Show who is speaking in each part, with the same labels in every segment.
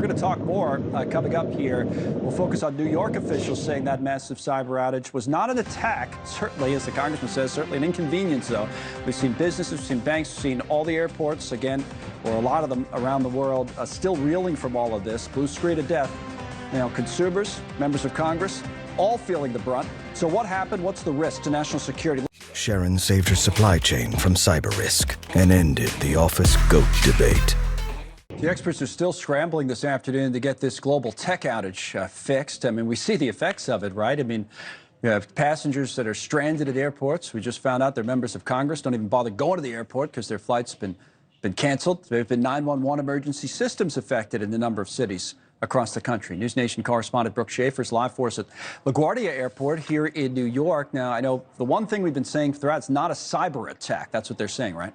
Speaker 1: We're going to talk more coming up here. We'll focus on New York officials saying that massive cyber outage was not an attack, certainly, as the congressman says, certainly an inconvenience, though. We've seen businesses, we've seen banks, we've seen all the airports, again, or a lot of them around the world, still reeling from all of this, blue screen of death. Now, consumers, members of Congress, all feeling the brunt. So what happened? What's the risk to national security?
Speaker 2: Sharon saved her supply chain from cyber risk and ended the office goat debate.
Speaker 1: The experts are still scrambling this afternoon to get this global tech outage fixed. I mean, we see the effects of it, right? I mean, you have passengers that are stranded at airports. We just found out they're members of Congress, don't even bother going to the airport because their flights have been canceled. There have been 911 emergency systems affected in a number of cities across the country. NewsNation correspondent Brooke Schaefer is live for us at LaGuardia Airport here in New York. Now, I know the one thing we've been saying throughout, it's not a cyber attack. That's what they're saying, right?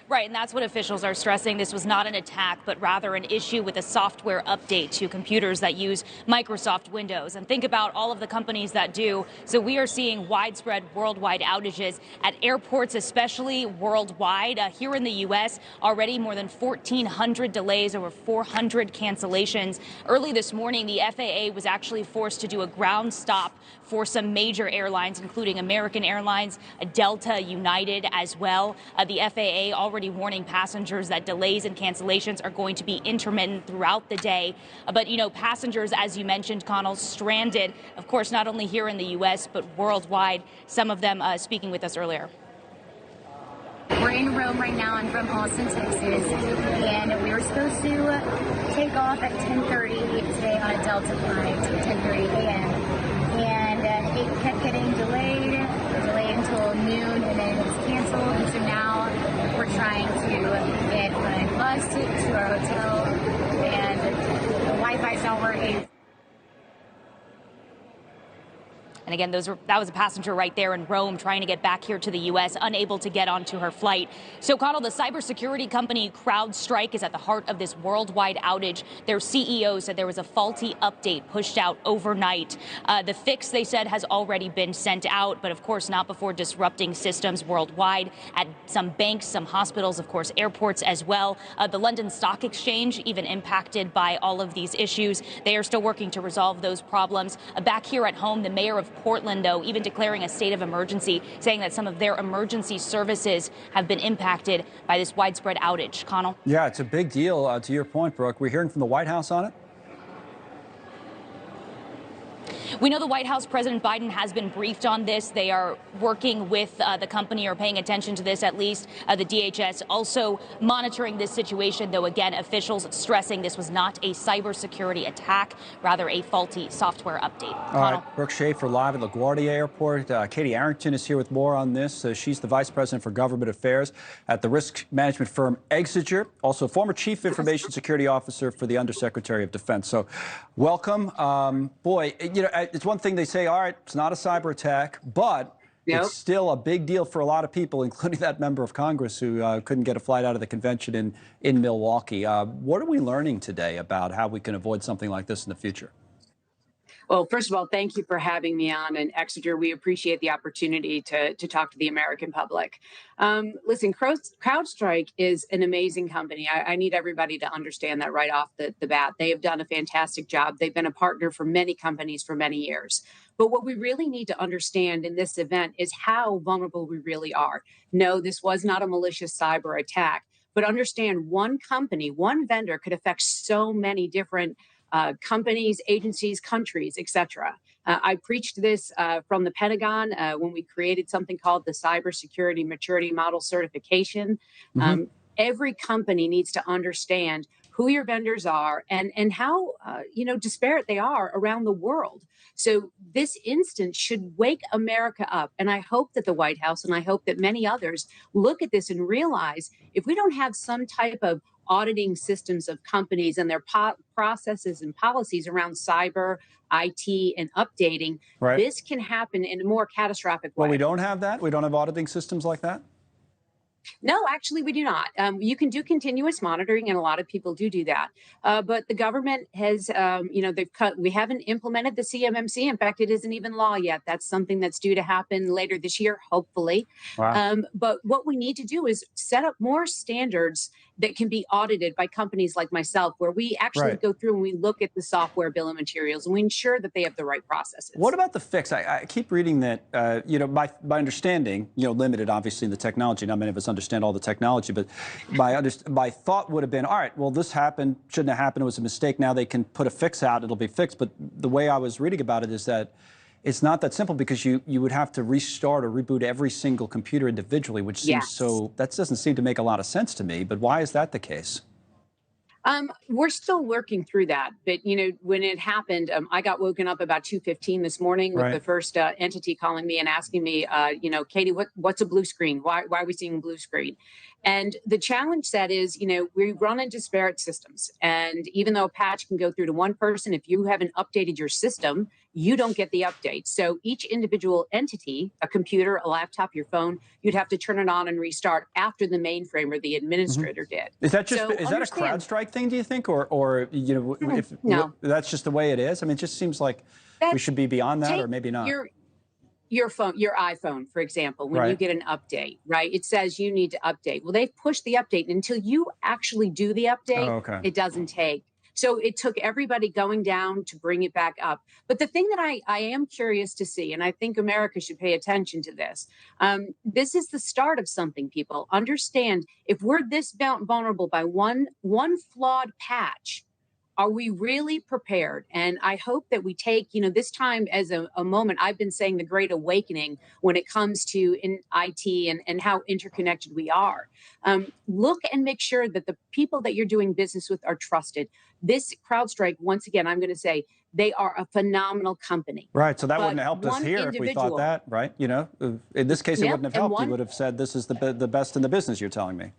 Speaker 3: Right, and that's what officials are stressing. This was not an attack, but rather an issue with a software update to computers that use Microsoft Windows. And think about all of the companies that do. So we are seeing widespread worldwide outages at airports, especially worldwide. Here in the U.S., already more than 1,400 delays, over 400 cancellations. Early this morning, the FAA was actually forced to do a ground stop for some major airlines, including American Airlines, Delta, United as well. The FAA already warning passengers that delays and cancellations are going to be intermittent throughout the day. But, you know, passengers, as you mentioned, Connell, stranded, of course, not only here in the U.S., but worldwide. Some of them speaking with us earlier.
Speaker 4: We're in Rome right now. I'm from Austin, Texas, and we were supposed to take off at 10:30 today on a Delta flight, 10:30 a.m. And it kept getting delayed until noon, and then it was canceled. And so now we're trying to get on a bus to our hotel, and the Wi-Fi's not working.
Speaker 3: And again, that was a passenger right there in Rome trying to get back here to the U.S., unable to get onto her flight. So, Connell, the cybersecurity company CrowdStrike is at the heart of this worldwide outage. Their CEO said there was a faulty update pushed out overnight. The fix, they said, has already been sent out, but of course not before disrupting systems worldwide at some banks, some hospitals, of course, airports as well. The London Stock Exchange even impacted by all of these issues. They are still working to resolve those problems. Back here at home, the mayor of Portland, though, even declaring a state of emergency, saying that some of their emergency services have been impacted by this widespread outage. Connell?
Speaker 1: Yeah, it's a big deal. To your point, Brooke, we're hearing from the White House on it.
Speaker 3: We know the White House, President Biden has been briefed on this. They are working with the company or paying attention to this, at least. The DHS also monitoring this situation, though, again, officials stressing this was not a cybersecurity attack, rather a faulty software update.
Speaker 1: All right, Brooke Schaefer live at LaGuardia Airport. Katie Arrington is here with more on this. She's the Vice President for Government Affairs at the risk management firm Exiger, also former Chief Information Security Officer for the Undersecretary of Defense. So welcome. Boy, you know, it's one thing they say, all right, it's not a cyber attack, but it's still a big deal for a lot of people, including that member of Congress who couldn't get a flight out of the convention in Milwaukee. What are we learning today about how we can avoid something like this in the future?
Speaker 5: Well, first of all, thank you for having me on. And Exiger, we appreciate the opportunity to talk to the American public. Listen, CrowdStrike is an amazing company. I need everybody to understand that right off the bat. They have done a fantastic job. They've been a partner for many companies for many years. But what we really need to understand in this event is how vulnerable we really are. No, this was not a malicious cyber attack, but understand one company, one vendor could affect so many different companies, agencies, countries, etc. I preached this from the Pentagon when we created something called the Cybersecurity Maturity Model Certification. Every company needs to understand who your vendors are and how disparate they are around the world. So this instance should wake America up. And I hope that the White House and I hope that many others look at this and realize if we don't have some type of auditing systems of companies and their processes and policies around cyber, IT, and updating, this can happen in a more catastrophic way.
Speaker 1: Well, we don't have that? We don't have auditing systems like that?
Speaker 5: No, actually, we do not. You can do continuous monitoring, and a lot of people do that. But the government has, we haven't implemented the CMMC. In fact, it isn't even law yet. That's something that's due to happen later this year, hopefully. Wow. But what we need to do is set up more standards that can be audited by companies like myself, where we actually
Speaker 1: Right.
Speaker 5: go through and we look at the software bill of materials and we ensure that they have the right processes.
Speaker 1: What about the fix? I keep reading that, my understanding, limited obviously in the technology. Not many of us understand all the technology, but my thought would have been, all right, well, this happened, shouldn't have happened, it was a mistake. Now they can put a fix out, it'll be fixed. But the way I was reading about it is that it's not that simple, because you would have to restart or reboot every single computer individually, which seems that doesn't seem to make a lot of sense to me. But why is that the case?
Speaker 5: We're still working through that, but when it happened, I got woken up about 2:15 this morning with the first entity calling me and asking me, Katie, what's a blue screen? Why are we seeing a blue screen? And the challenge set is, we run in disparate systems, and even though a patch can go through to one person, if you haven't updated your system, you don't get the update. So each individual entity, a computer, a laptop, your phone, you'd have to turn it on and restart after the mainframe or the administrator did.
Speaker 1: Is that just
Speaker 5: So
Speaker 1: is that a CrowdStrike thing, do you think, or if
Speaker 5: no,
Speaker 1: that's just the way it is? I mean, it just seems like we should be beyond that, or maybe not.
Speaker 5: Your phone, your iPhone, for example, when you get an update, right? It says you need to update. Well, they've pushed the update until you actually do the update. It doesn't take. So it took everybody going down to bring it back up. But the thing that I am curious to see, and I think America should pay attention to this, this is the start of something, people. Understand, if we're this vulnerable by one flawed patch, are we really prepared? And I hope that we take, this time as a moment. I've been saying the Great Awakening when it comes to in IT and how interconnected we are. Look and make sure that the people that you're doing business with are trusted. This CrowdStrike, once again, I'm going to say, they are a phenomenal company.
Speaker 1: Right. So that wouldn't have helped us here if we thought that, right? In this case, it wouldn't have helped. You would have said, this is the best in the business, you're telling me.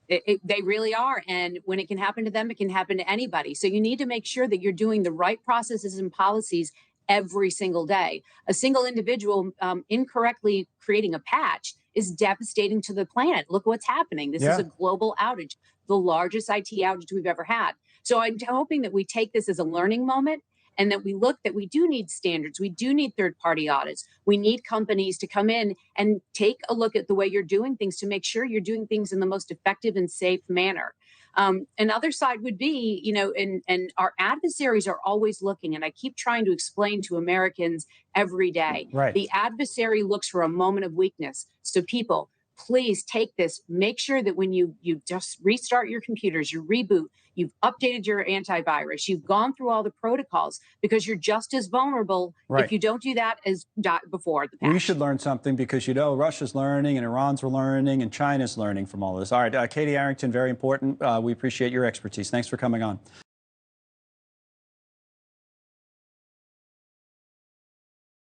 Speaker 5: They really are. And when it can happen to them, it can happen to anybody. So you need to make sure that you're doing the right processes and policies every single day. A single individual incorrectly creating a patch is devastating to the planet. Look what's happening. This is a global outage, the largest IT outage we've ever had. So I'm hoping that we take this as a learning moment, and that we look that we do need standards. We do need third-party audits. We need companies to come in and take a look at the way you're doing things to make sure you're doing things in the most effective and safe manner. Another side would be, and our adversaries are always looking, and I keep trying to explain to Americans every day.
Speaker 1: Right.
Speaker 5: The adversary looks for a moment of weakness. So people, please take this. Make sure that when you just restart your computers, you reboot, you've updated your antivirus, you've gone through all the protocols, because you're just as vulnerable if you don't do that as before the patch.
Speaker 1: We should learn something, because, Russia's learning and Iran's learning and China's learning from all this. All right, Katie Arrington, very important. We appreciate your expertise. Thanks for coming on.